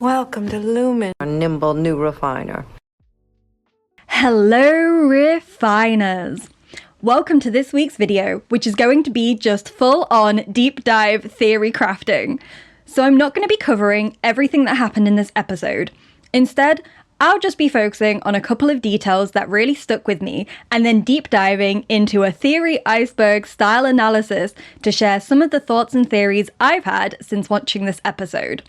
Welcome to Lumon, a nimble new refiner. Hello, refiners! Welcome to this week's video, which is going to be just full-on deep dive theory crafting. So I'm not going to be covering everything that happened in this episode. Instead, I'll just be focusing on a couple of details that really stuck with me, and then deep diving into a theory iceberg style analysis to share some of the thoughts and theories I've had since watching this episode.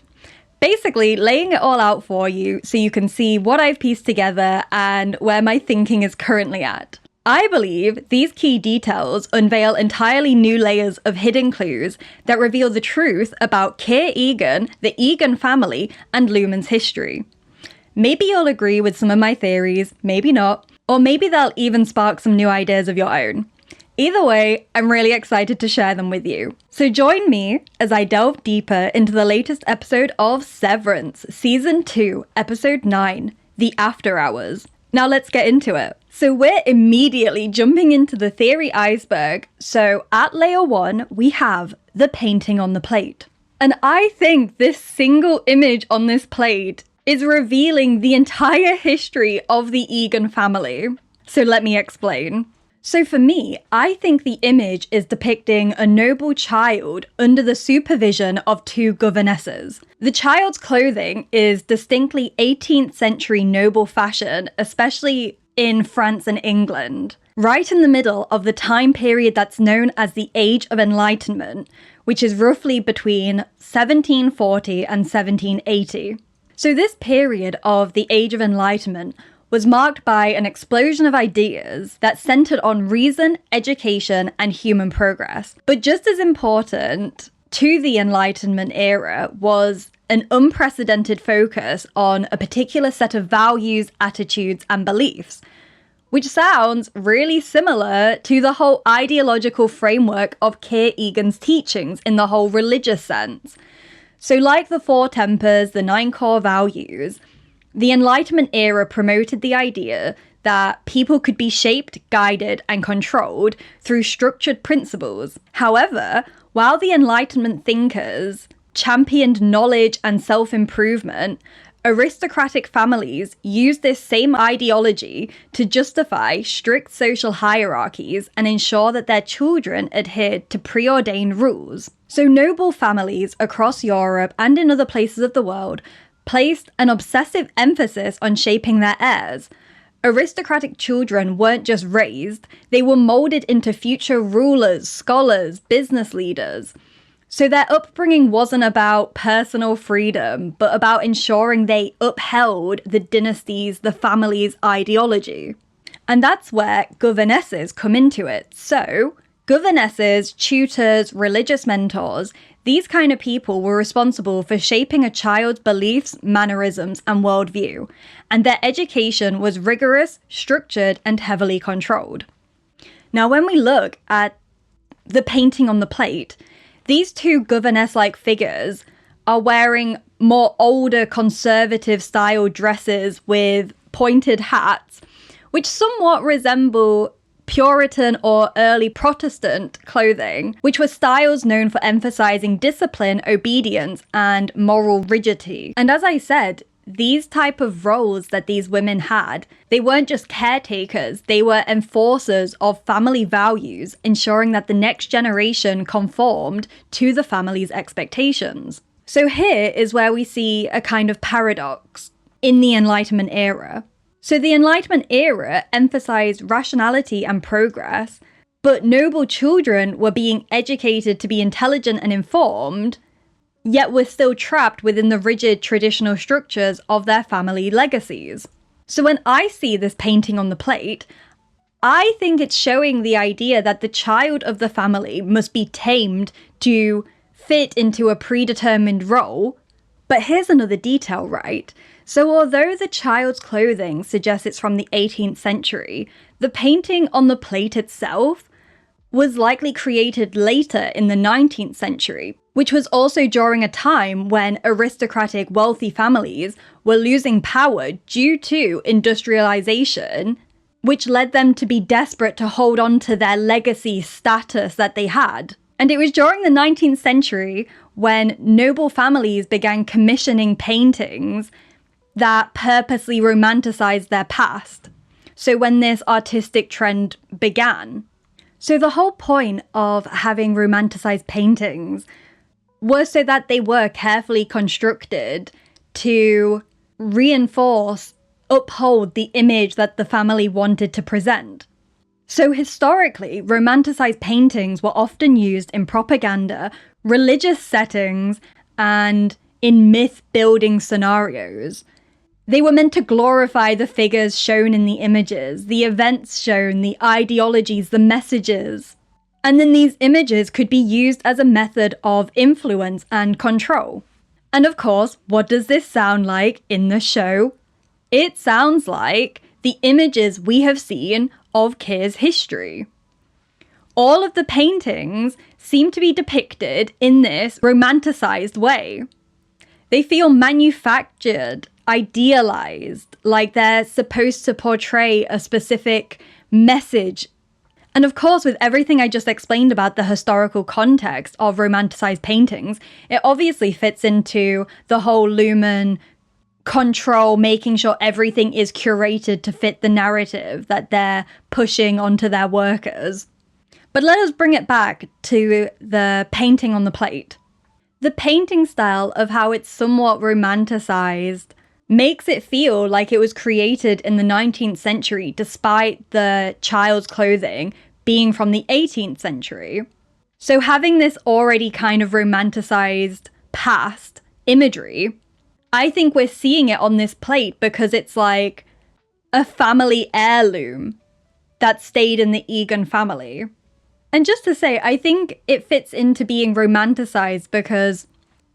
Basically, laying it all out for you so you can see what I've pieced together and where my thinking is currently at. I believe these key details unveil entirely new layers of hidden clues that reveal the truth about Keir Eagan, the Eagan family, and Lumon's history. Maybe you'll agree with some of my theories, maybe not, or maybe they'll even spark some new ideas of your own. Either way, I'm really excited to share them with you. So join me as I delve deeper into the latest episode of Severance, Season 2, Episode 9, The After Hours. Now let's get into it. So we're immediately jumping into the theory iceberg. So at layer 1, we have the painting on the plate. And I think this single image on this plate is revealing the entire history of the Eagan family. So let me explain. So for me, I think the image is depicting a noble child under the supervision of two governesses. The child's clothing is distinctly 18th century noble fashion, especially in France and England, right in the middle of the time period that's known as the Age of Enlightenment, which is roughly between 1740 and 1780. So this period of the Age of Enlightenment was marked by an explosion of ideas that centered on reason, education, and human progress. But just as important to the Enlightenment era was an unprecedented focus on a particular set of values, attitudes, and beliefs, which sounds really similar to the whole ideological framework of Keir Eagan's teachings in the whole religious sense. So like the Four Tempers, the 9 core values, the Enlightenment era promoted the idea that people could be shaped, guided, and controlled through structured principles. However, while the Enlightenment thinkers championed knowledge and self-improvement, aristocratic families used this same ideology to justify strict social hierarchies and ensure that their children adhered to preordained rules. So noble families across Europe and in other places of the world placed an obsessive emphasis on shaping their heirs. Aristocratic children weren't just raised, they were molded into future rulers, scholars, business leaders. So their upbringing wasn't about personal freedom, but about ensuring they upheld the dynasty's, the family's ideology. And that's where governesses come into it. So, governesses, tutors, religious mentors, these kind of people were responsible for shaping a child's beliefs, mannerisms, and worldview, and their education was rigorous, structured, and heavily controlled. Now, when we look at the painting on the plate, these two governess-like figures are wearing more older, conservative-style dresses with pointed hats, which somewhat resemble Puritan or early Protestant clothing, which were styles known for emphasizing discipline, obedience, and moral rigidity. And as I said, these type of roles that these women had, they weren't just caretakers, they were enforcers of family values, ensuring that the next generation conformed to the family's expectations. So here is where we see a kind of paradox in the Enlightenment era. So the Enlightenment era emphasized rationality and progress, but noble children were being educated to be intelligent and informed, yet were still trapped within the rigid traditional structures of their family legacies. So when I see this painting on the plate, I think it's showing the idea that the child of the family must be tamed to fit into a predetermined role. But here's another detail, right? So although the child's clothing suggests it's from the 18th century, the painting on the plate itself was likely created later in the 19th century, which was also during a time when aristocratic wealthy families were losing power due to industrialization, which led them to be desperate to hold on to their legacy status that they had. And it was during the 19th century when noble families began commissioning paintings that purposely romanticized their past. So when this artistic trend began. So the whole point of having romanticized paintings was so that they were carefully constructed to reinforce, uphold the image that the family wanted to present. So historically, romanticized paintings were often used in propaganda, religious settings, and in myth-building scenarios. They were meant to glorify the figures shown in the images, the events shown, the ideologies, the messages. And then these images could be used as a method of influence and control. And of course, what does this sound like in the show? It sounds like the images we have seen of Keir's history. All of the paintings seem to be depicted in this romanticized way. They feel manufactured, idealized, like they're supposed to portray a specific message. And of course, with everything I just explained about the historical context of romanticized paintings, it obviously fits into the whole Lumon control, making sure everything is curated to fit the narrative that they're pushing onto their workers. But let us bring it back to the painting on the plate. The painting style of how it's somewhat romanticized makes it feel like it was created in the 19th century, despite the child's clothing being from the 18th century. So having this already kind of romanticized past imagery, I think we're seeing it on this plate because it's like a family heirloom that stayed in the Eagan family. And just to say, I think it fits into being romanticized because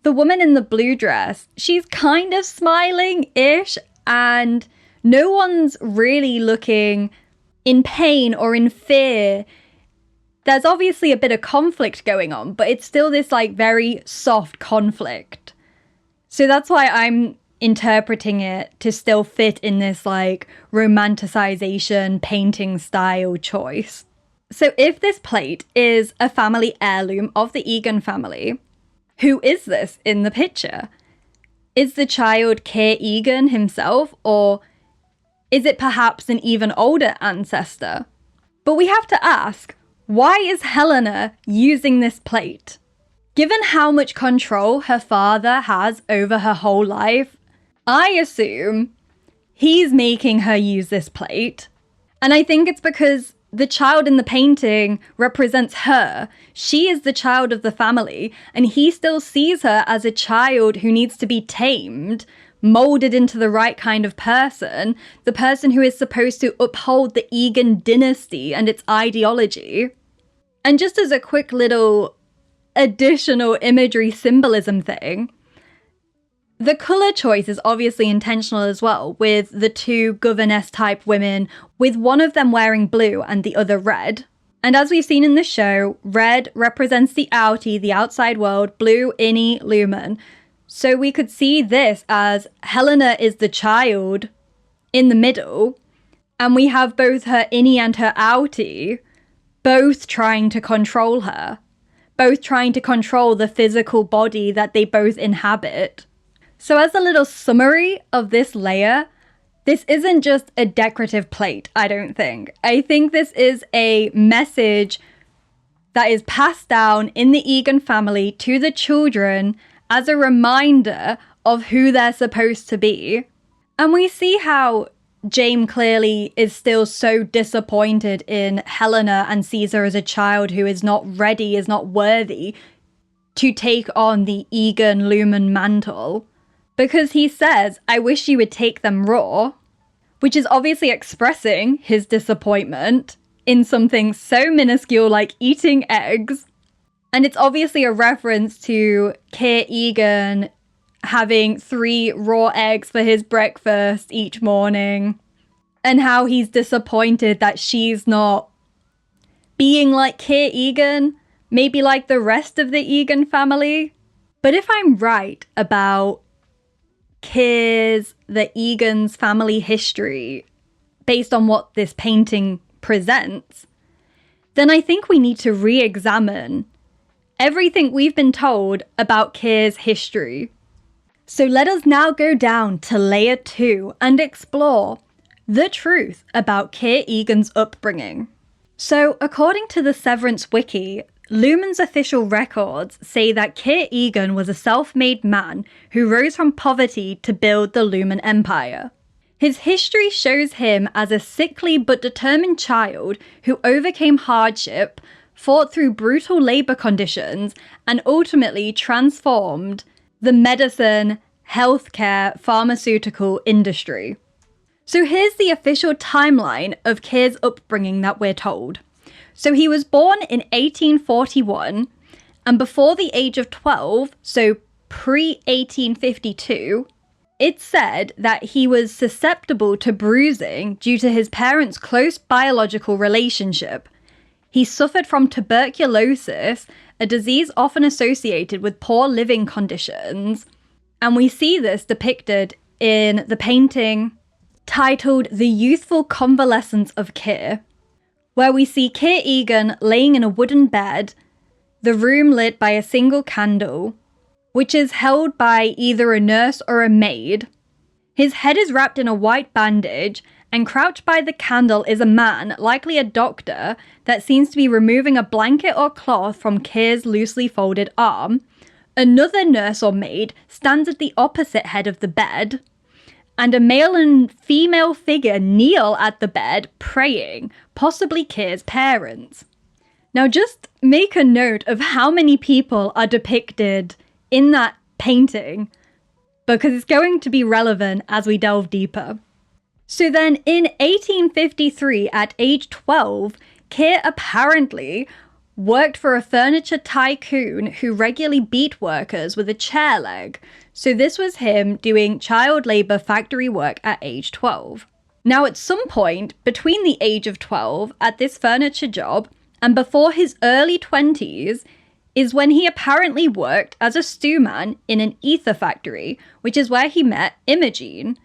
the woman in the blue dress, she's kind of smiling-ish, and no one's really looking in pain or in fear. There's obviously a bit of conflict going on, but it's still this like very soft conflict. So that's why I'm interpreting it to still fit in this like romanticization painting style choice. So if this plate is a family heirloom of the Eagan family, who is this in the picture? Is the child Keir Eagan himself, or is it perhaps an even older ancestor? But we have to ask, why is Helena using this plate? Given how much control her father has over her whole life, I assume he's making her use this plate. And I think it's because the child in the painting represents her. She is the child of the family, and he still sees her as a child who needs to be tamed, molded into the right kind of person, the person who is supposed to uphold the Eagan dynasty and its ideology. And just as a quick little additional imagery symbolism thing, the colour choice is obviously intentional as well, with the two governess-type women, with one of them wearing blue and the other red. And as we've seen in the show, red represents the outie, the outside world, blue, Innie, Lumon. So we could see this as Helena is the child in the middle, and we have both her Innie and her outie both trying to control her, both trying to control the physical body that they both inhabit. So as a little summary of this layer, this isn't just a decorative plate, I don't think. I think this is a message that is passed down in the Eagan family to the children as a reminder of who they're supposed to be. And we see how James clearly is still so disappointed in Helena and sees her as a child who is not ready, is not worthy to take on the Eagan Lumon mantle. Because he says, I wish you would take them raw, which is obviously expressing his disappointment in something so minuscule like eating eggs. And it's obviously a reference to Keir Eagan having 3 raw eggs for his breakfast each morning, and how he's disappointed that she's not being like Keir Eagan, maybe like the rest of the Eagan family. But if I'm right about Keir's, the Eagan's family history, based on what this painting presents, then I think we need to re-examine everything we've been told about Keir's history. So let us now go down to layer 2 and explore the truth about Keir Eagan's upbringing. So according to the Severance wiki, Lumon's official records say that Keir Eagan was a self-made man who rose from poverty to build the Lumon empire. His history shows him as a sickly but determined child who overcame hardship, fought through brutal labour conditions, and ultimately transformed the medicine, healthcare, pharmaceutical industry. So here's the official timeline of Keir's upbringing that we're told. So he was born in 1841, and before the age of 12, so pre-1852, it's said that he was susceptible to bruising due to his parents' close biological relationship. He suffered from tuberculosis, a disease often associated with poor living conditions, and we see this depicted in the painting titled The Youthful Convalescence of Keir, where we see Keir Eagan laying in a wooden bed, the room lit by a single candle, which is held by either a nurse or a maid. His head is wrapped in a white bandage, and crouched by the candle is a man, likely a doctor, that seems to be removing a blanket or cloth from Keir's loosely folded arm. Another nurse or maid stands at the opposite head of the bed, and a male and female figure kneel at the bed, praying, possibly Keir's parents. Now just make a note of how many people are depicted in that painting, because it's going to be relevant as we delve deeper. So then in 1853, at age 12, Keir apparently worked for a furniture tycoon who regularly beat workers with a chair leg. So this was him doing child labour factory work at age 12. Now at some point between the age of 12 at this furniture job and before his early 20s is when he apparently worked as a stewman in an ether factory, which is where he met Imogen,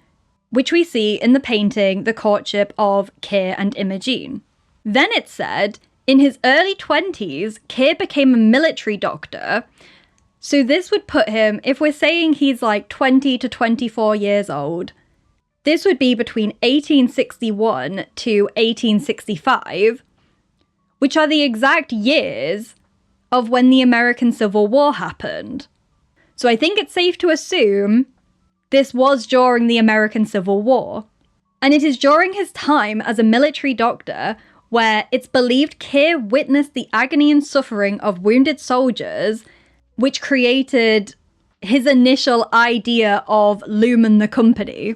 which we see in the painting The Courtship of Keir and Imogen. Then it said, in his early 20s, Keir became a military doctor. So this would put him, if we're saying he's like 20 to 24 years old, this would be between 1861 to 1865, which are the exact years of when the American Civil War happened. So I think it's safe to assume this was during the American Civil War. And it is during his time as a military doctor where it's believed Keir witnessed the agony and suffering of wounded soldiers, which created his initial idea of Lumon the company.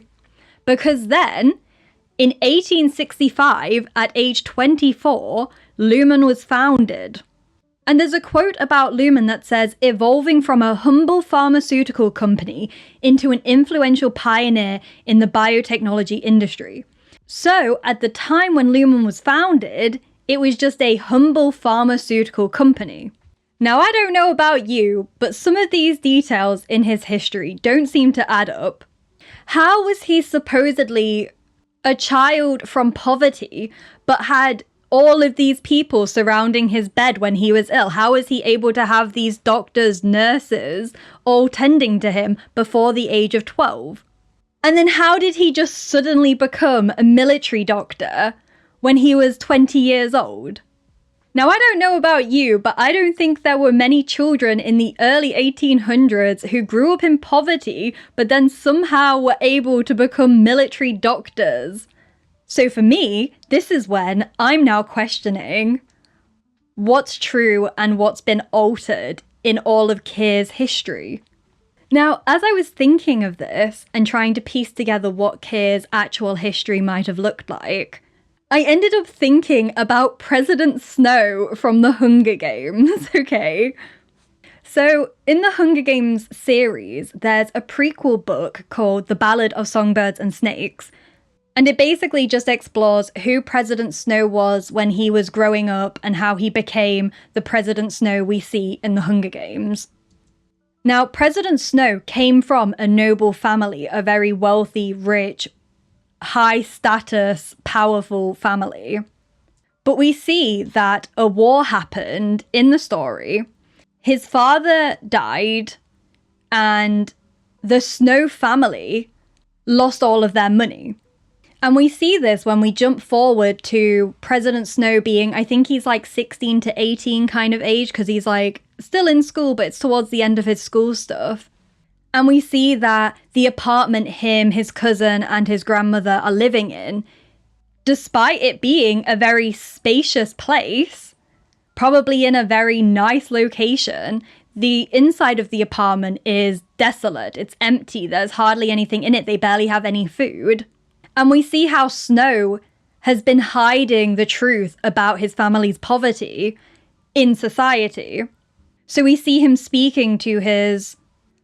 Because then, in 1865, at age 24, Lumon was founded. And there's a quote about Lumon that says, evolving from a humble pharmaceutical company into an influential pioneer in the biotechnology industry. So, at the time when Lumon was founded, it was just a humble pharmaceutical company. Now, I don't know about you, but some of these details in his history don't seem to add up. How was he supposedly a child from poverty, but had all of these people surrounding his bed when he was ill? How was he able to have these doctors, nurses, all tending to him before the age of 12? And then how did he just suddenly become a military doctor when he was 20 years old? Now, I don't know about you, but I don't think there were many children in the early 1800s who grew up in poverty, but then somehow were able to become military doctors. So for me, this is when I'm now questioning what's true and what's been altered in all of Keir's history. Now, as I was thinking of this and trying to piece together what Keir's actual history might have looked like, I ended up thinking about President Snow from the Hunger Games, okay? So, in the Hunger Games series, there's a prequel book called The Ballad of Songbirds and Snakes, and it basically just explores who President Snow was when he was growing up and how he became the President Snow we see in the Hunger Games. Now, President Snow came from a noble family, a very wealthy, rich, high-status, powerful family. But we see that a war happened in the story. his father died and the Snow family lost all of their money. And we see this when we jump forward to President Snow being, I think he's like 16 to 18 kind of age, because he's like still in school, but it's towards the end of his school stuff. And we see that the apartment him, his cousin, and his grandmother are living in, despite it being a very spacious place, probably in a very nice location, the inside of the apartment is desolate. It's empty. There's hardly anything in it. They barely have any food. And we see how Snow has been hiding the truth about his family's poverty in society. So we see him speaking to his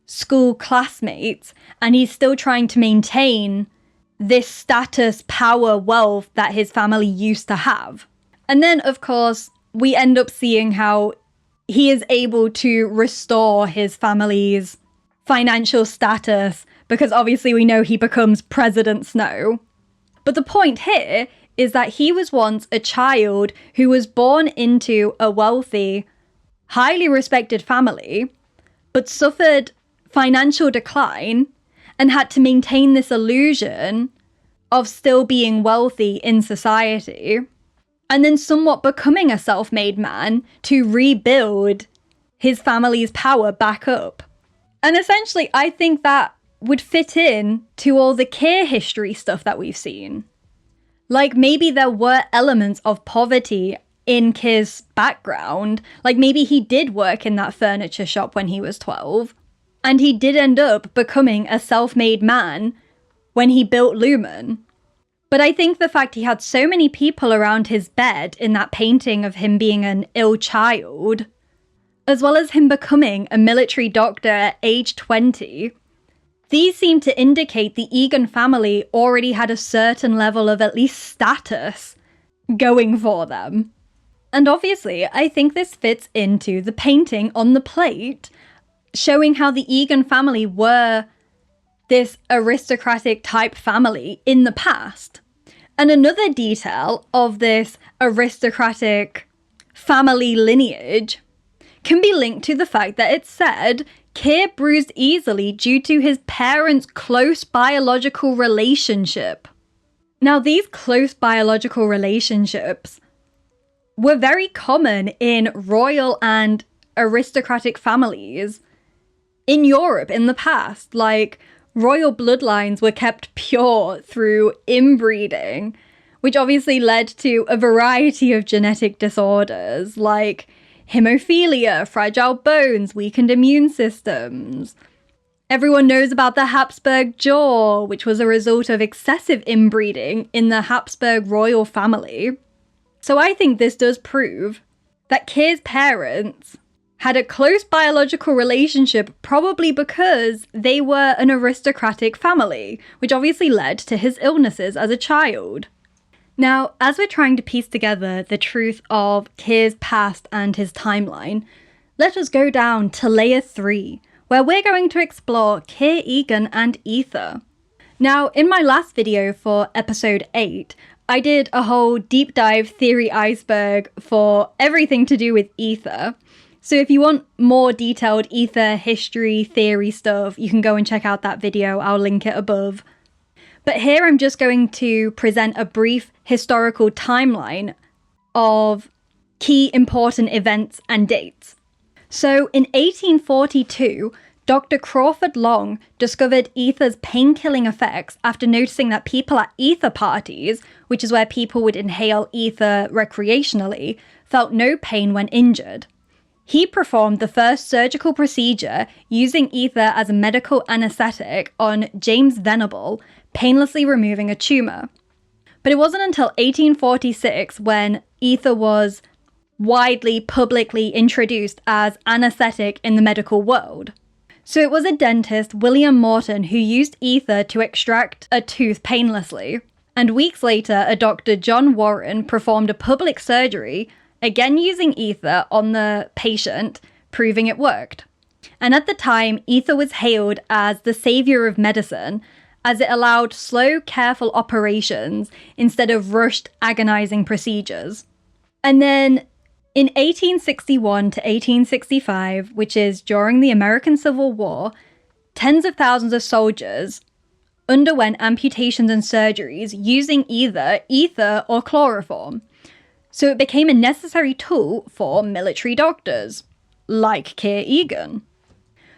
school classmates, and he's still trying to maintain this status, power, wealth that his family used to have. And then, of course, we end up seeing how he is able to restore his family's financial status, because obviously we know he becomes President Snow. But the point here is that he was once a child who was born into a wealthy, highly respected family, but suffered financial decline and had to maintain this illusion of still being wealthy in society, and then somewhat becoming a self-made man to rebuild his family's power back up. And essentially, I think that would fit in to all the Keir history stuff that we've seen. Like, maybe there were elements of poverty in Keir's background. Like, maybe he did work in that furniture shop when he was 12, and he did end up becoming a self-made man when he built Lumon. But I think the fact he had so many people around his bed in that painting of him being an ill child, as well as him becoming a military doctor at age 20, these seem to indicate the Eagan family already had a certain level of at least status going for them. And obviously, I think this fits into the painting on the plate, showing how the Eagan family were this aristocratic type family in the past. And another detail of this aristocratic family lineage can be linked to the fact that it's said Keir bruised easily due to his parents' close biological relationship. Now, these close biological relationships were very common in royal and aristocratic families in Europe in the past. Like, royal bloodlines were kept pure through inbreeding, which obviously led to a variety of genetic disorders like hemophilia, fragile bones, weakened immune systems. Everyone knows about the Habsburg jaw, which was a result of excessive inbreeding in the Habsburg royal family. So I think this does prove that Keir's parents had a close biological relationship, probably because they were an aristocratic family, which obviously led to his illnesses as a child. Now, as we're trying to piece together the truth of Keir's past and his timeline, let us go down to layer 3, where we're going to explore Keir, Eagan and Ether. Now, in my last video for episode 8, I did a whole deep dive theory iceberg for everything to do with Ether. So if you want more detailed Ether history, theory stuff, you can go and check out that video. I'll link it above. But here I'm just going to present a brief historical timeline of key important events and dates. So in 1842, Dr. Crawford Long discovered ether's pain-killing effects after noticing that people at ether parties, which is where people would inhale ether recreationally, felt no pain when injured. He performed the first surgical procedure using ether as a medical anesthetic on James Venable, painlessly removing a tumour. But it wasn't until 1846 when ether was widely publicly introduced as anesthetic in the medical world. So it was a dentist, William Morton, who used ether to extract a tooth painlessly. And weeks later, a Dr. John Warren performed a public surgery, again using ether on the patient, proving it worked. And at the time, ether was hailed as the savior of medicine, as it allowed slow, careful operations instead of rushed, agonizing procedures. And then In 1861 to 1865, which is during the American Civil War, tens of thousands of soldiers underwent amputations and surgeries using either ether or chloroform. So it became a necessary tool for military doctors, like Keir Eagan.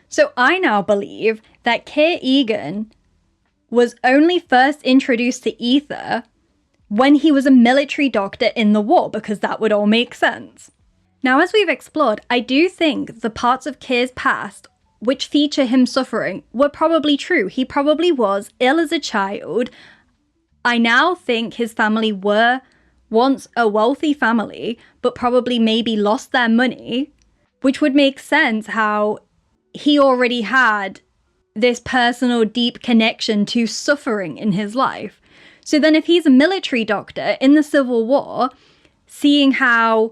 So I now believe that Keir Eagan was only first introduced to ether when he was a military doctor in the war, because that would all make sense. Now, as we've explored, I do think the parts of Keir's past which feature him suffering were probably true. He probably was ill as a child. I now think his family were once a wealthy family, but probably maybe lost their money, which would make sense how he already had this personal deep connection to suffering in his life. So then if he's a military doctor in the Civil War, seeing how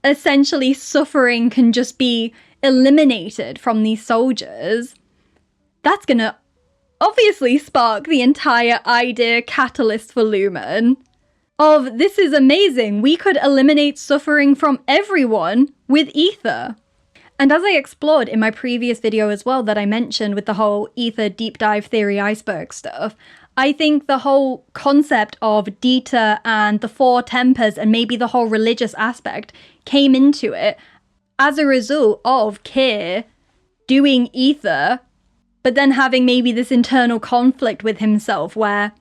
essentially suffering can just be eliminated from these soldiers, that's gonna obviously spark the entire idea catalyst for Lumon of, this is amazing, we could eliminate suffering from everyone with ether. And as I explored in my previous video as well that I mentioned with the whole ether deep dive theory iceberg stuff, I think the whole concept of Dita and the four tempers and maybe the whole religious aspect came into it as a result of Keir doing ether, but then having maybe this internal conflict with himself where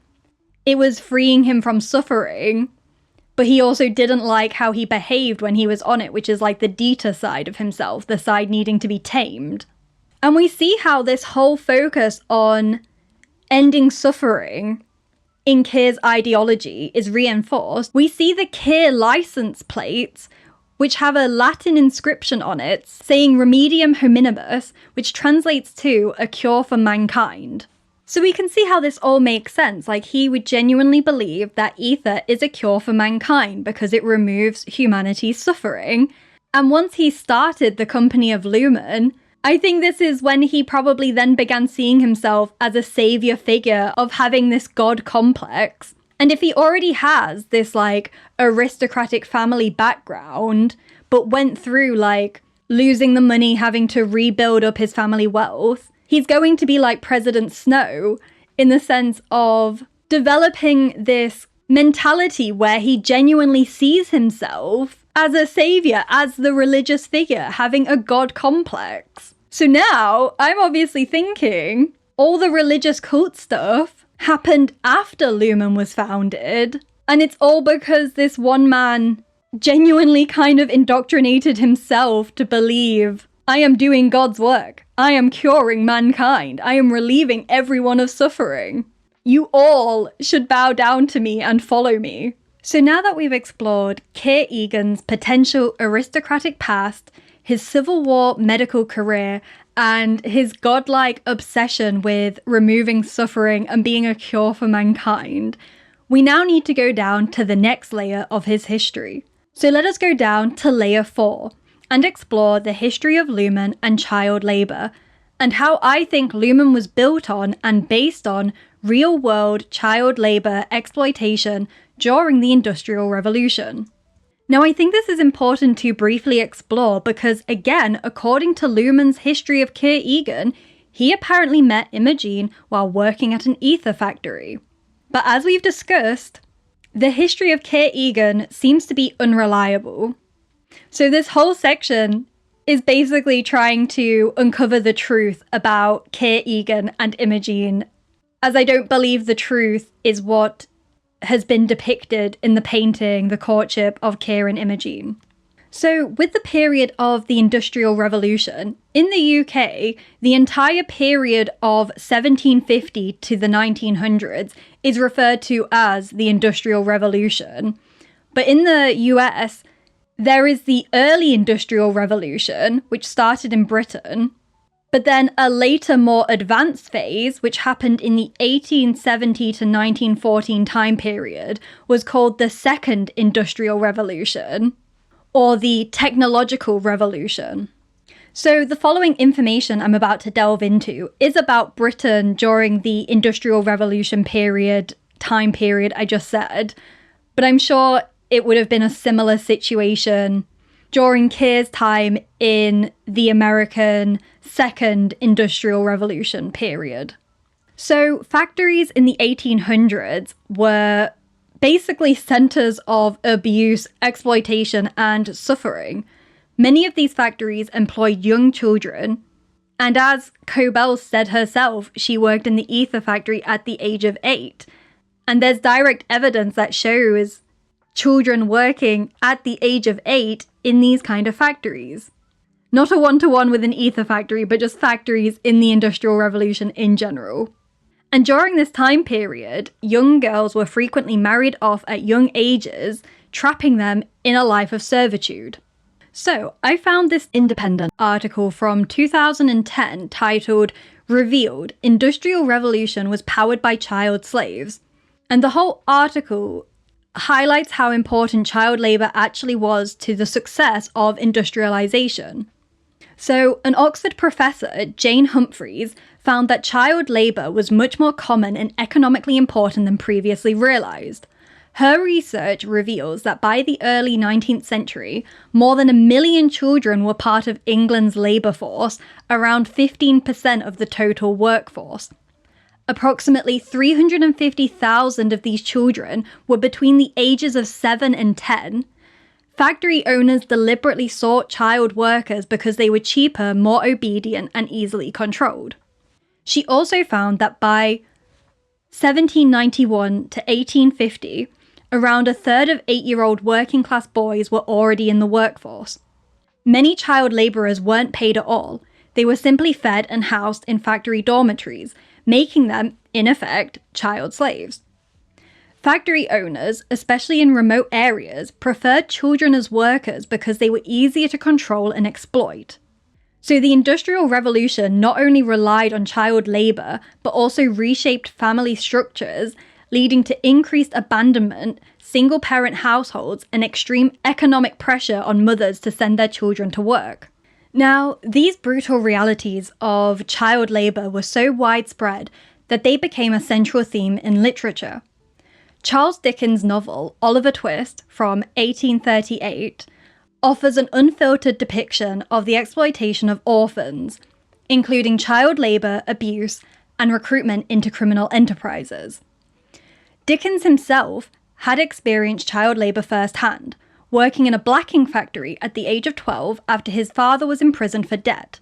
it was freeing him from suffering, but he also didn't like how he behaved when he was on it, which is like the Dita side of himself, the side needing to be tamed. And we see how this whole focus on ending suffering in Keir's ideology is reinforced. We see the Keir license plates, which have a Latin inscription on it saying Remedium Hominibus, which translates to a cure for mankind. So we can see how this all makes sense. Like, he would genuinely believe that ether is a cure for mankind because it removes humanity's suffering. And once he started the company of Lumon, I think this is when he probably then began seeing himself as a savior figure of having this god complex. And if he already has this like aristocratic family background, but went through like losing the money, having to rebuild up his family wealth, he's going to be like President Snow in the sense of developing this mentality where he genuinely sees himself as a savior, as the religious figure, having a god complex. So now I'm obviously thinking all the religious cult stuff happened after Lumon was founded, and it's all because this one man genuinely kind of indoctrinated himself to believe, I am doing God's work. I am curing mankind. I am relieving everyone of suffering. You all should bow down to me and follow me. So now that we've explored Keir Eagan's potential aristocratic past, his Civil War medical career, and his godlike obsession with removing suffering and being a cure for mankind, we now need to go down to the next layer of his history. So let us go down to layer 4 and explore the history of Lumon and child labour, and how I think Lumon was built on and based on real-world child labour exploitation during the Industrial Revolution. Now, I think this is important to briefly explore because, again, according to Lumon's history of Keir Eagan, he apparently met Imogen while working at an ether factory. But as we've discussed, the history of Keir Eagan seems to be unreliable. So this whole section is basically trying to uncover the truth about Keir Eagan and Imogen, as I don't believe the truth is what has been depicted in the painting, The Courtship of Keir and Imogen. So with the period of the Industrial Revolution, in the UK, the entire period of 1750 to the 1900s is referred to as the Industrial Revolution. But in the US, there is the early Industrial Revolution, which started in Britain, but then a later, more advanced phase, which happened in the 1870 to 1914 time period, was called the Second Industrial Revolution, or the Technological Revolution. So the following information I'm about to delve into is about Britain during the Industrial Revolution time period I just said, but I'm sure it would have been a similar situation during Keir's time in the American Second Industrial Revolution period. So factories in the 1800s were basically centers of abuse, exploitation, and suffering. Many of these factories employed young children, and as Cobell said herself, she worked in the ether factory at the age of 8. And there's direct evidence that shows children working at the age of 8 in these kind of factories. Not a one-to-one with an ether factory, but just factories in the Industrial Revolution in general. And during this time period, young girls were frequently married off at young ages, trapping them in a life of servitude. So, I found this Independent article from 2010 titled, "Revealed, Industrial Revolution was Powered by Child Slaves." And the whole article highlights how important child labour actually was to the success of industrialisation. So, an Oxford professor, Jane Humphreys, found that child labour was much more common and economically important than previously realised. Her research reveals that by the early 19th century, more than 1 million children were part of England's labour force, around 15% of the total workforce. Approximately 350,000 of these children were between the ages of 7 and 10. Factory owners deliberately sought child workers because they were cheaper, more obedient, and easily controlled. She also found that by 1791 to 1850, around a third of 8-year-old working class boys were already in the workforce. Many child labourers weren't paid at all. They were simply fed and housed in factory dormitories, making them, in effect, child slaves. Factory owners, especially in remote areas, preferred children as workers because they were easier to control and exploit. So the Industrial Revolution not only relied on child labour, but also reshaped family structures, leading to increased abandonment, single-parent households, and extreme economic pressure on mothers to send their children to work. Now, these brutal realities of child labour were so widespread that they became a central theme in literature. Charles Dickens' novel, Oliver Twist, from 1838, offers an unfiltered depiction of the exploitation of orphans, including child labour, abuse, and recruitment into criminal enterprises. Dickens himself had experienced child labour firsthand, working in a blacking factory at the age of 12 after his father was imprisoned for debt.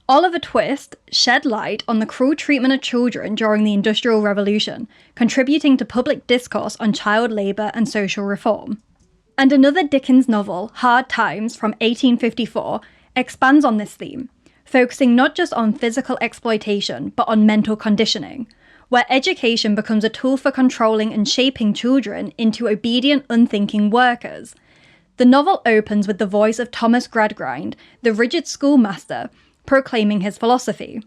Oliver Twist shed light on the cruel treatment of children during the Industrial Revolution, contributing to public discourse on child labour and social reform. And another Dickens novel, Hard Times, from 1854, expands on this theme, focusing not just on physical exploitation, but on mental conditioning, where education becomes a tool for controlling and shaping children into obedient, unthinking workers. The novel opens with the voice of Thomas Gradgrind, the rigid schoolmaster, proclaiming his philosophy.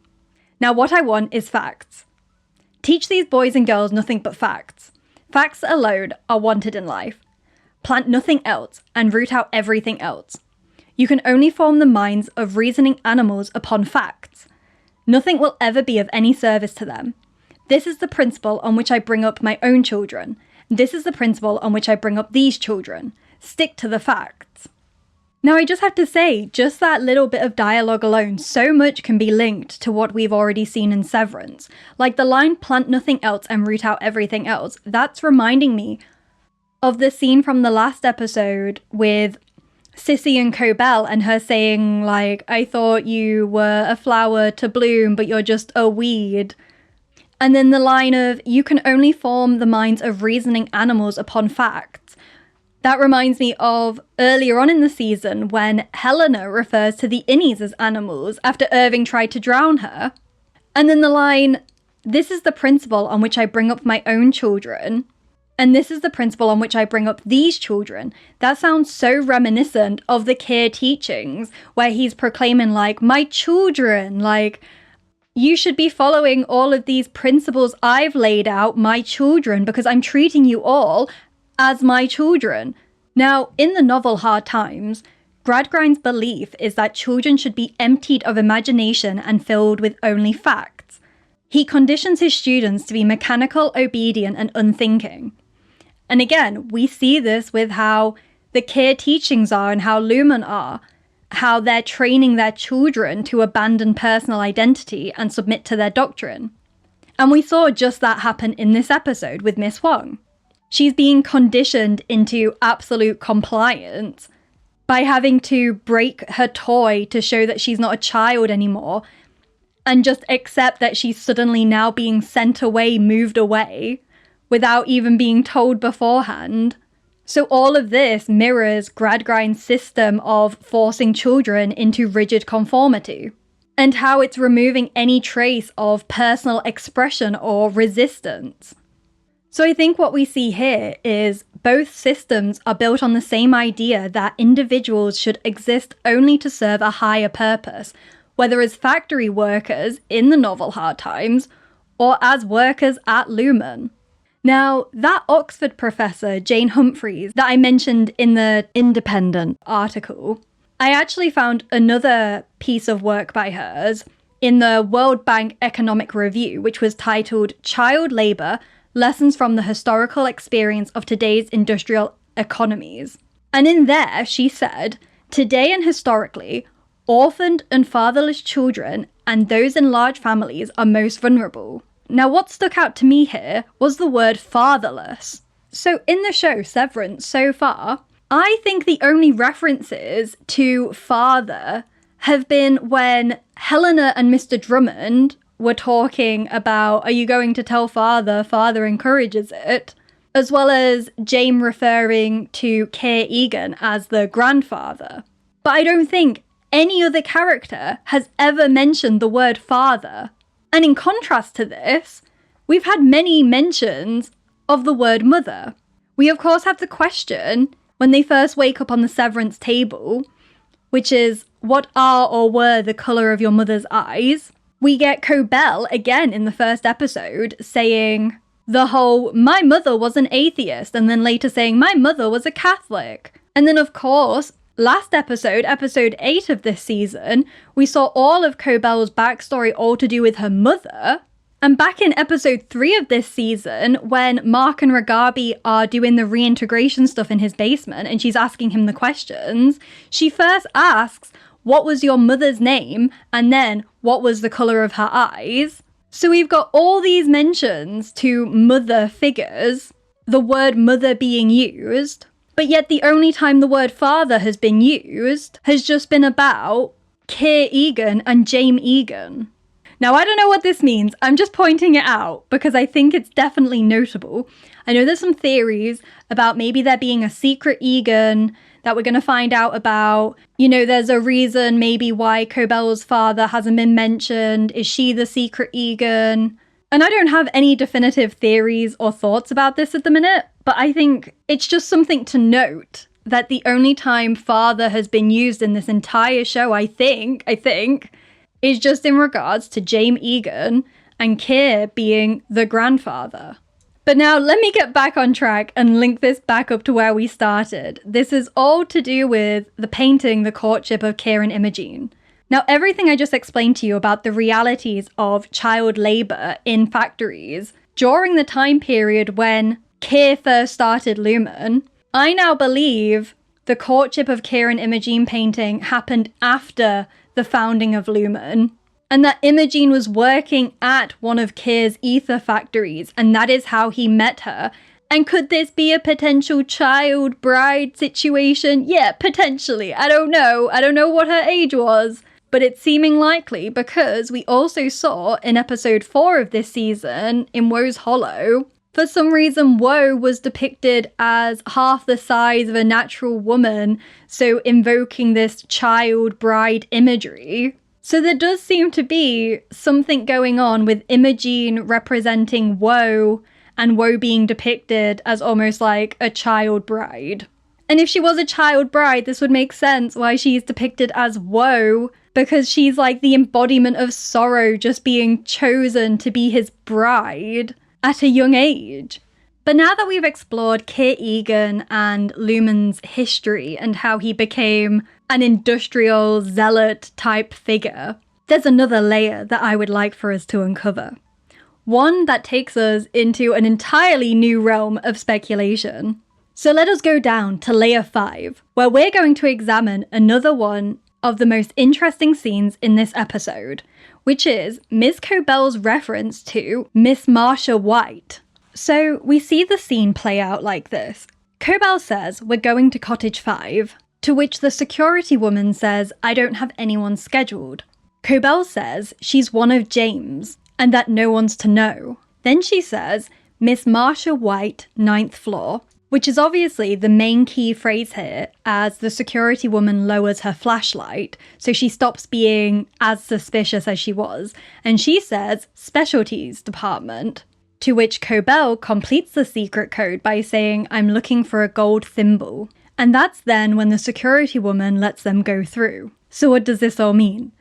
Now, what I want is facts. Teach these boys and girls nothing but facts. Facts alone are wanted in life. Plant nothing else and root out everything else. You can only form the minds of reasoning animals upon facts. Nothing will ever be of any service to them. This is the principle on which I bring up my own children. This is the principle on which I bring up these children. Stick to the facts. Now, I just have to say, just that little bit of dialogue alone, so much can be linked to what we've already seen in Severance. Like the line, plant nothing else and root out everything else. That's reminding me of the scene from the last episode with Sissy and Cobell and her saying, like, I thought you were a flower to bloom, but you're just a weed. And then the line of, you can only form the minds of reasoning animals upon facts. That reminds me of earlier on in the season when Helena refers to the Innies as animals after Irving tried to drown her. And then the line, this is the principle on which I bring up my own children. And this is the principle on which I bring up these children. That sounds so reminiscent of the Keir teachings where he's proclaiming like, my children, like, you should be following all of these principles I've laid out, my children, because I'm treating you all as my children. Now, in the novel Hard Times, Gradgrind's belief is that children should be emptied of imagination and filled with only facts. He conditions his students to be mechanical, obedient, and unthinking. And again, we see this with how the Keir teachings are and how Lumon are, how they're training their children to abandon personal identity and submit to their doctrine. And we saw just that happen in this episode with Miss Huang. She's being conditioned into absolute compliance by having to break her toy to show that she's not a child anymore and just accept that she's suddenly now being sent away, moved away, without even being told beforehand. So all of this mirrors Gradgrind's system of forcing children into rigid conformity, and how it's removing any trace of personal expression or resistance. So I think what we see here is both systems are built on the same idea that individuals should exist only to serve a higher purpose, whether as factory workers in the novel Hard Times, or as workers at Lumon. Now, that Oxford professor, Jane Humphreys, that I mentioned in the Independent article, I actually found another piece of work by hers in the World Bank Economic Review, which was titled Child Labour, Lessons from the Historical Experience of Today's Industrial Economies. And in there, she said, today and historically, orphaned and fatherless children and those in large families are most vulnerable. Now, what stuck out to me here was the word fatherless. So in the show Severance so far, I think the only references to father have been when Helena and Mr. Drummond were talking about, are you going to tell father? Father encourages it. As well as Jane referring to Keir Eagan as the grandfather. But I don't think any other character has ever mentioned the word father. And in contrast to this, we've had many mentions of the word mother. We of course have the question when they first wake up on the Severance table, which is, what are or were the colour of your mother's eyes? We get Cobell again in the first episode saying the whole, my mother was an atheist, and then later saying, my mother was a Catholic. And then of course, last episode, episode 8 of this season, we saw all of Cobell's backstory all to do with her mother. And back in episode 3 of this season, when Mark and Ragabi are doing the reintegration stuff in his basement and she's asking him the questions, she first asks, what was your mother's name? And then, what was the colour of her eyes? So we've got all these mentions to mother figures, the word mother being used, but yet the only time the word father has been used has just been about Keir Eagan and James Eagan. Now, I don't know what this means. I'm just pointing it out because I think it's definitely notable. I know there's some theories about maybe there being a secret Eagan that we're going to find out about. You know, there's a reason maybe why Cobell's father hasn't been mentioned. Is she the secret Eagan? And I don't have any definitive theories or thoughts about this at the minute, but I think it's just something to note that the only time father has been used in this entire show, I think, is just in regards to James Eagan and Keir being the grandfather. But now let me get back on track and link this back up to where we started. This is all to do with the painting, The Courtship of Keir and Imogen. Now, everything I just explained to you about the realities of child labour in factories during the time period when Keir first started Lumon, I now believe The Courtship of Keir and Imogen painting happened after the founding of Lumon, and that Imogen was working at one of Keir's ether factories, and that is how he met her. And could this be a potential child bride situation? Yeah, potentially. I don't know what her age was, but it's seeming likely because we also saw in episode 4 of this season, in Woe's Hollow, for some reason Woe was depicted as half the size of a natural woman, so invoking this child bride imagery. So there does seem to be something going on with Imogen representing Woe, and Woe being depicted as almost like a child bride. And if she was a child bride, this would make sense why she's depicted as Woe, because she's like the embodiment of sorrow, just being chosen to be his bride at a young age. But now that we've explored Keir Eagan and Lumon's history and how he became an industrial zealot type figure, there's another layer that I would like for us to uncover. One that takes us into an entirely new realm of speculation. So let us go down to layer 5, where we're going to examine another one of the most interesting scenes in this episode, which is Ms. Cobell's reference to Miss Marsha White. So we see the scene play out like this. Cobell says, "We're going to Cottage 5, to which the security woman says, "I don't have anyone scheduled." Cobell says she's one of James, and that no one's to know. Then she says, "Miss Marsha White, 9th floor," which is obviously the main key phrase here, as the security woman lowers her flashlight, so she stops being as suspicious as she was, and she says, "Specialties department," to which Cobell completes the secret code by saying, "I'm looking for a gold thimble." And that's then when the security woman lets them go through. So what does this all mean?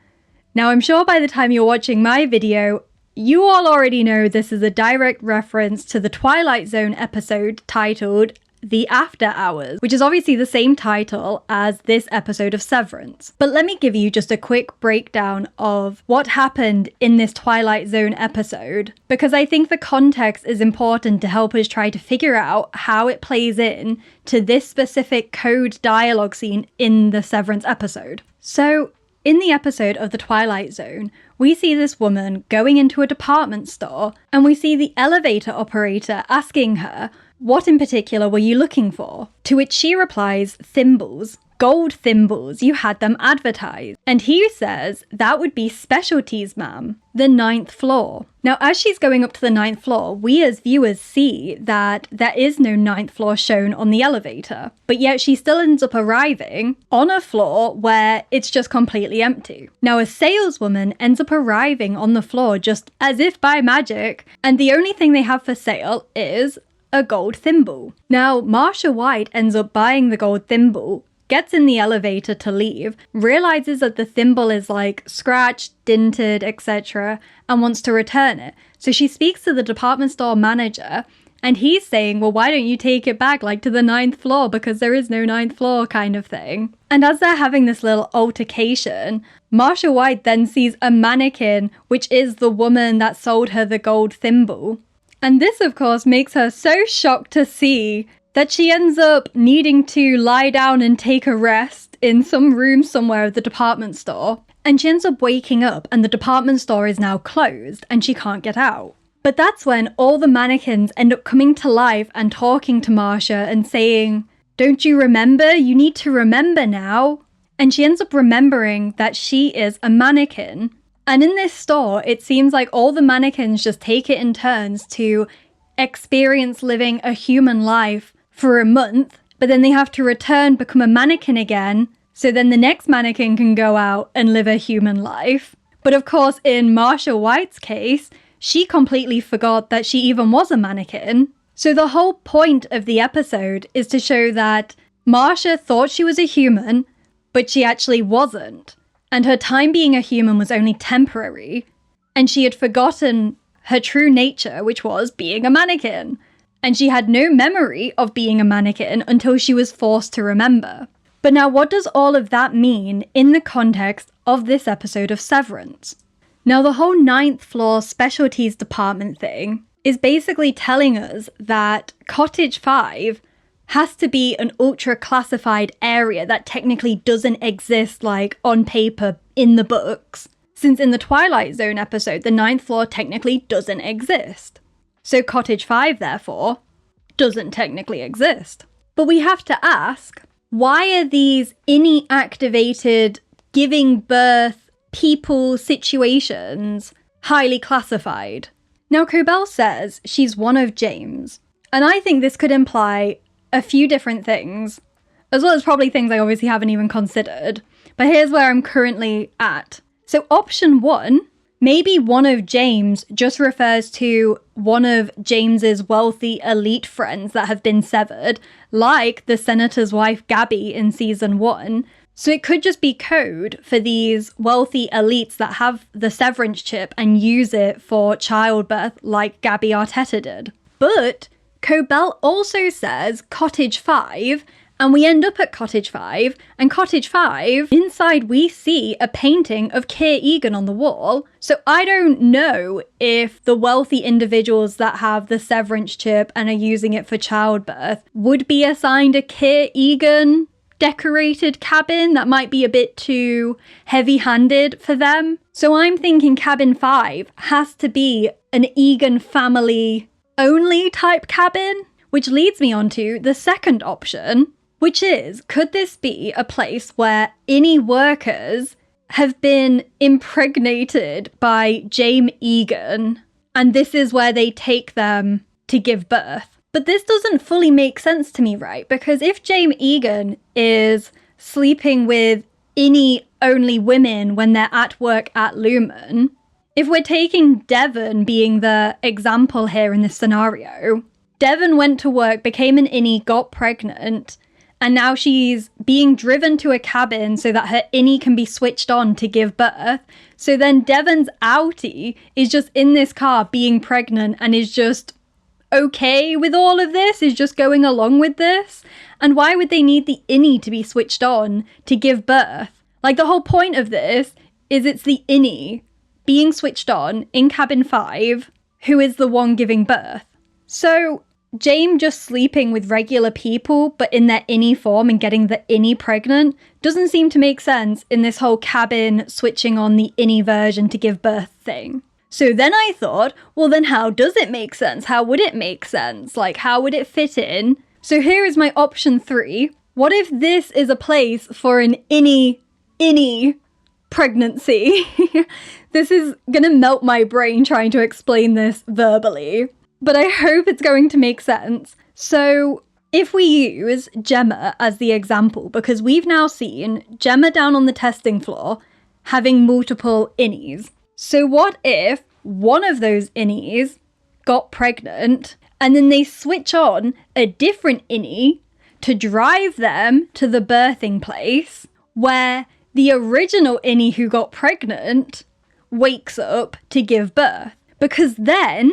Now, I'm sure by the time you're watching my video, you all already know this is a direct reference to the Twilight Zone episode titled The After Hours, which is obviously the same title as this episode of Severance. But let me give you just a quick breakdown of what happened in this Twilight Zone episode, because I think the context is important to help us try to figure out how it plays in to this specific code dialogue scene in the Severance episode. So, in the episode of the Twilight Zone, we see this woman going into a department store, and we see the elevator operator asking her, "What in particular were you looking for?" To which she replies, "Thimbles. Gold thimbles, you had them advertised." And he says, "That would be specialties, ma'am. The 9th floor." Now, as she's going up to the 9th floor, we as viewers see that there is no 9th floor shown on the elevator, but yet she still ends up arriving on a floor where it's just completely empty. Now, a saleswoman ends up arriving on the floor just as if by magic, and the only thing they have for sale is a gold thimble. Now, Marsha White ends up buying the gold thimble, gets in the elevator to leave, realizes that the thimble is like scratched, dinted, etc., and wants to return it. So she speaks to the department store manager, and he's saying, "Well, why don't you take it back, like to the 9th floor, because there is no 9th floor," kind of thing. And as they're having this little altercation, Marsha White then sees a mannequin, which is the woman that sold her the gold thimble. And this, of course, makes her so shocked to see that she ends up needing to lie down and take a rest in some room somewhere of the department store. And she ends up waking up, and the department store is now closed, and she can't get out. But that's when all the mannequins end up coming to life and talking to Marsha and saying, "Don't you remember? You need to remember now." And she ends up remembering that she is a mannequin. And in this store, it seems like all the mannequins just take it in turns to experience living a human life for a month, but then they have to return, become a mannequin again, so then the next mannequin can go out and live a human life. But of course, in Marsha White's case, she completely forgot that she even was a mannequin. So the whole point of the episode is to show that Marsha thought she was a human, but she actually wasn't. And her time being a human was only temporary, and she had forgotten her true nature, which was being a mannequin. And she had no memory of being a mannequin until she was forced to remember. But now, what does all of that mean in the context of this episode of Severance? Now, the whole 9th floor specialties department thing is basically telling us that Cottage 5 has to be an ultra classified area that technically doesn't exist, like on paper in the books, since in the Twilight Zone episode, the 9th floor technically doesn't exist. So Cottage 5, therefore, doesn't technically exist. But we have to ask, why are these Innie-activated, giving birth people situations highly classified? Now, Cobell says she's one of James, and I think this could imply a few different things, as well as probably things I obviously haven't even considered. But here's where I'm currently at. So option 1, maybe one of James just refers to one of James's wealthy elite friends that have been severed, like the senator's wife Gabby in season 1. So it could just be code for these wealthy elites that have the severance chip and use it for childbirth like Gabby Arteta did. But Cobell also says Cottage 5, And we end up at Cottage 5, and Cottage 5, inside we see a painting of Keir Eagan on the wall. So I don't know if the wealthy individuals that have the Severance chip and are using it for childbirth would be assigned a Keir Eagan decorated cabin. That might be a bit too heavy-handed for them. So I'm thinking cabin 5 has to be an Eagan family only type cabin, which leads me on to the second option, which is, could this be a place where Innie workers have been impregnated by James Eagan, and this is where they take them to give birth? But this doesn't fully make sense to me, right? Because if James Eagan is sleeping with Innie-only women when they're at work at Lumon, if we're taking Devon being the example here in this scenario, Devon went to work, became an Innie, got pregnant, and now she's being driven to a cabin so that her Innie can be switched on to give birth. So then Devon's outie is just in this car being pregnant and is just okay with all of this, is just going along with this. And why would they need the Innie to be switched on to give birth? Like, the whole point of this is it's the Innie being switched on in cabin 5 who is the one giving birth. So James just sleeping with regular people but in their Innie form and getting the Innie pregnant doesn't seem to make sense in this whole cabin switching on the Innie version to give birth thing. So then I thought, well then how does it make sense? How would it make sense? Like, how would it fit in? So here is my option 3. What if this is a place for an Innie pregnancy? This is gonna melt my brain trying to explain this verbally, but I hope it's going to make sense. So if we use Gemma as the example, because we've now seen Gemma down on the testing floor having multiple Innies. So what if one of those Innies got pregnant and then they switch on a different Innie to drive them to the birthing place where the original Innie who got pregnant wakes up to give birth? Because then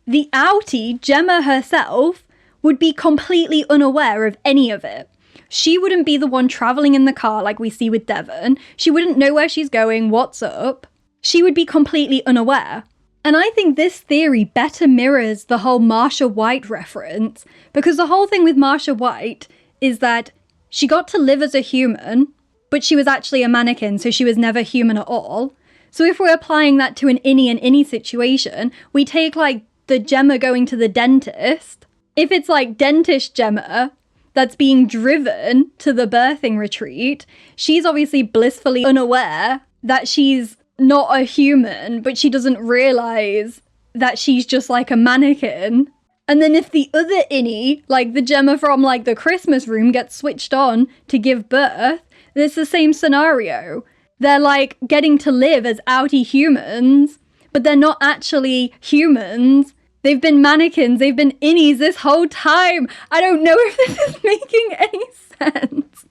the outie, Gemma herself, would be completely unaware of any of it. She wouldn't be the one traveling in the car like we see with Devon. She wouldn't know where she's going, what's up. She would be completely unaware. And I think this theory better mirrors the whole Marsha White reference, because the whole thing with Marsha White is that she got to live as a human, but she was actually a mannequin, so she was never human at all. So if we're applying that to an Innie and Innie situation, we take like the Gemma going to the dentist. If it's like dentist Gemma that's being driven to the birthing retreat, she's obviously blissfully unaware that she's not a human, but she doesn't realize that she's just like a mannequin. And then if the other Innie, like the Gemma from like the Christmas room, gets switched on to give birth, it's the same scenario. They're like getting to live as outie humans, but they're not actually humans. They've been mannequins, they've been Innies this whole time. I don't know if this is making any sense.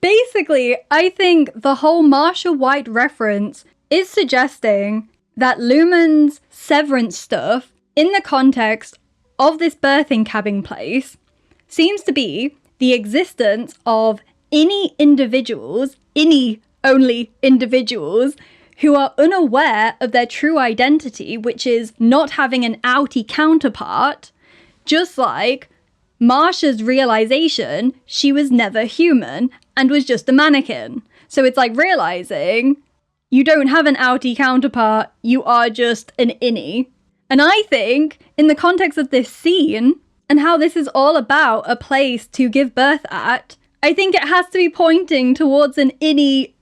Basically, I think the whole Marsha White reference is suggesting that Lumon's Severance stuff, in the context of this birthing cabin place, seems to be the existence of Innie individuals, Innie-only individuals, who are unaware of their true identity, which is not having an outie counterpart, just like Marsha's realization she was never human and was just a mannequin. So it's like realizing you don't have an outie counterpart, you are just an Innie. And I think, in the context of this scene, and how this is all about a place to give birth at, I think it has to be pointing towards an Innie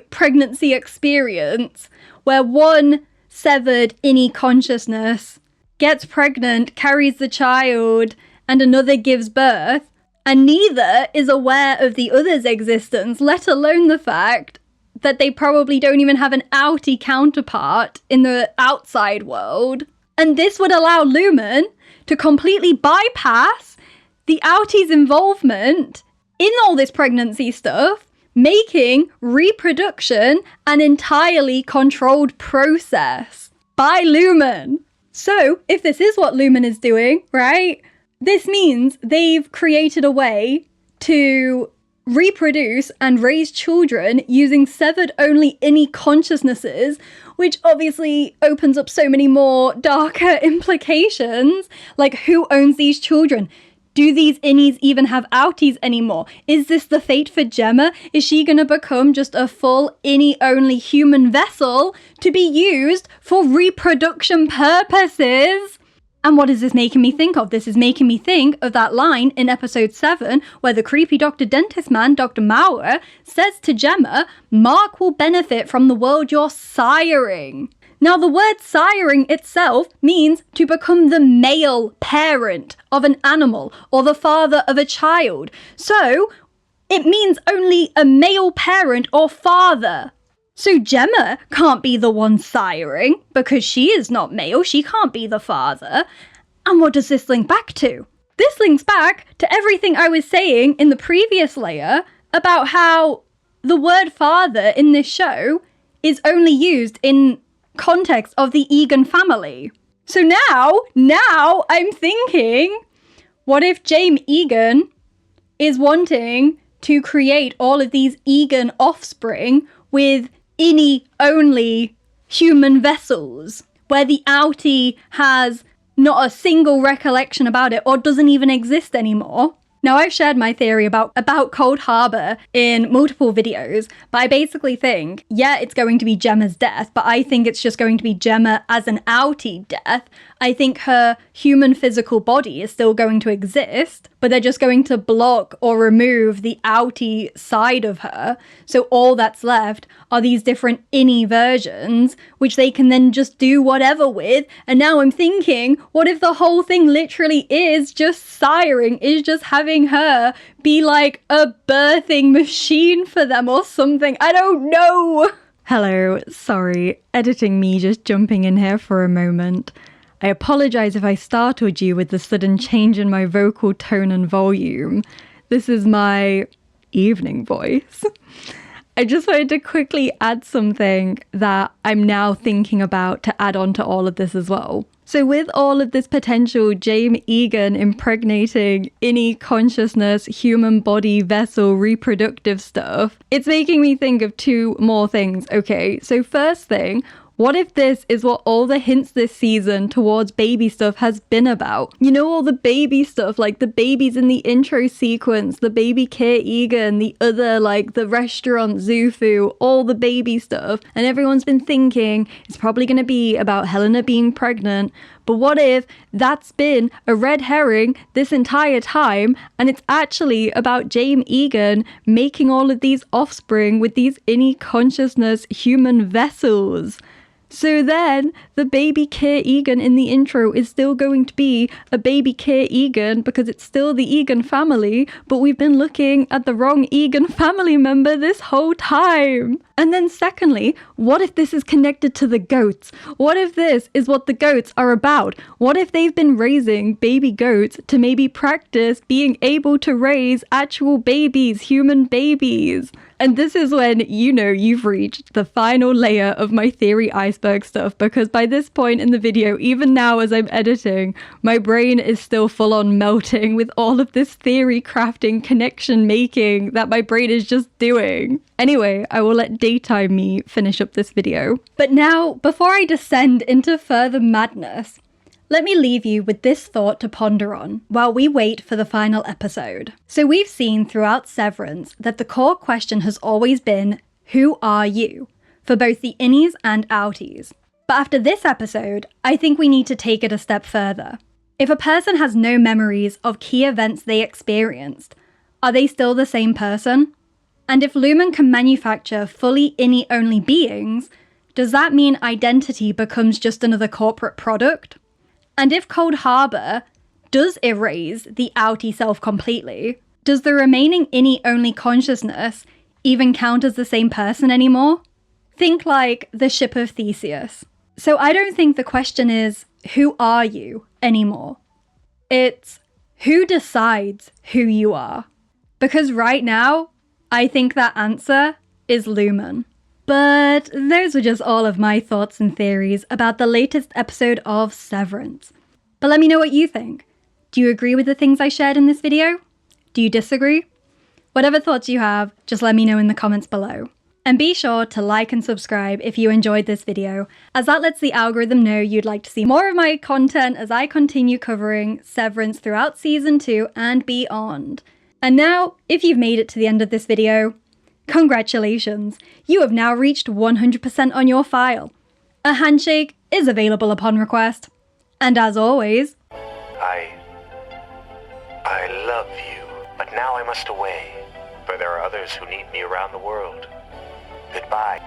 pregnancy experience, where one severed Innie consciousness gets pregnant, carries the child, and another gives birth, and neither is aware of the other's existence, let alone the fact that they probably don't even have an outie counterpart in the outside world. And this would allow Lumon to completely bypass the outie's involvement in all this pregnancy stuff, making reproduction an entirely controlled process by Lumon. So, if this is what Lumon is doing, right, this means they've created a way to reproduce and raise children using severed only Innie consciousnesses, which obviously opens up so many more darker implications. Like, who owns these children? Do these Innies even have outies anymore? Is this the fate for Gemma? Is she gonna become just a full Innie-only human vessel to be used for reproduction purposes? And what is this making me think of? This is making me think of that line in episode 7 where the creepy doctor dentist man, Dr. Maurer, says to Gemma, Mark will benefit from the world you're siring. Now, the word siring itself means to become the male parent of an animal or the father of a child. So, it means only a male parent or father. So Gemma can't be the one siring because she is not male. She can't be the father. And what does this link back to? This links back to everything I was saying in the previous layer about how the word father in this show is only used in context of the Eagan family. So now I'm thinking, what if James Eagan is wanting to create all of these Eagan offspring with Innie-only human vessels, where the outie has not a single recollection about it or doesn't even exist anymore? Now, I've shared my theory about Cold Harbour in multiple videos, but I basically think, yeah, it's going to be Gemma's death, but I think it's just going to be Gemma as an outie death. I think her human physical body is still going to exist, but they're just going to block or remove the outie side of her. So all that's left are these different Innie versions, which they can then just do whatever with. And now I'm thinking, what if the whole thing literally is just siring, is just having her be like a birthing machine for them or something? I don't know. Hello, sorry, editing me just jumping in here for a moment. I apologise if I startled you with the sudden change in my vocal tone and volume. This is my evening voice. I just wanted to quickly add something that I'm now thinking about to add on to all of this as well. So with all of this potential James Eagan impregnating Innie consciousness, human body, vessel, reproductive stuff, it's making me think of two more things. Okay, so first thing, what if this is what all the hints this season towards baby stuff has been about? You know, all the baby stuff, like the babies in the intro sequence, the baby Keir Eagan, the other, like the restaurant Zufu, all the baby stuff. And everyone's been thinking it's probably going to be about Helena being pregnant. But what if that's been a red herring this entire time and it's actually about James Eagan making all of these offspring with these Innie consciousness human vessels? So then, the baby Keir Eagan in the intro is still going to be a baby Keir Eagan because it's still the Eagan family, but we've been looking at the wrong Eagan family member this whole time. And then secondly, what if this is connected to the goats? What if this is what the goats are about? What if they've been raising baby goats to maybe practice being able to raise actual babies, human babies? And this is when you know you've reached the final layer of my theory iceberg stuff, because by this point in the video, even now as I'm editing, my brain is still full on melting with all of this theory crafting, connection making that my brain is just doing. Anyway, I will let daytime me finish up this video. But now, before I descend into further madness, let me leave you with this thought to ponder on while we wait for the final episode. So we've seen throughout Severance that the core question has always been, who are you? For both the Innies and outies. But after this episode, I think we need to take it a step further. If a person has no memories of key events they experienced, are they still the same person? And if Lumon can manufacture fully Innie-only beings, does that mean identity becomes just another corporate product? And if Cold Harbour does erase the outie self completely, does the remaining Innie-only consciousness even count as the same person anymore? Think like the ship of Theseus. So I don't think the question is, who are you anymore? It's, who decides who you are? Because right now, I think that answer is Lumon. But those were just all of my thoughts and theories about the latest episode of Severance. But let me know what you think. Do you agree with the things I shared in this video? Do you disagree? Whatever thoughts you have, just let me know in the comments below. And be sure to like and subscribe if you enjoyed this video, as that lets the algorithm know you'd like to see more of my content as I continue covering Severance throughout season 2 and beyond. And now, if you've made it to the end of this video, congratulations! You have now reached 100% on your file. A handshake is available upon request. And as always, I love you, but now I must away, for there are others who need me around the world. Goodbye.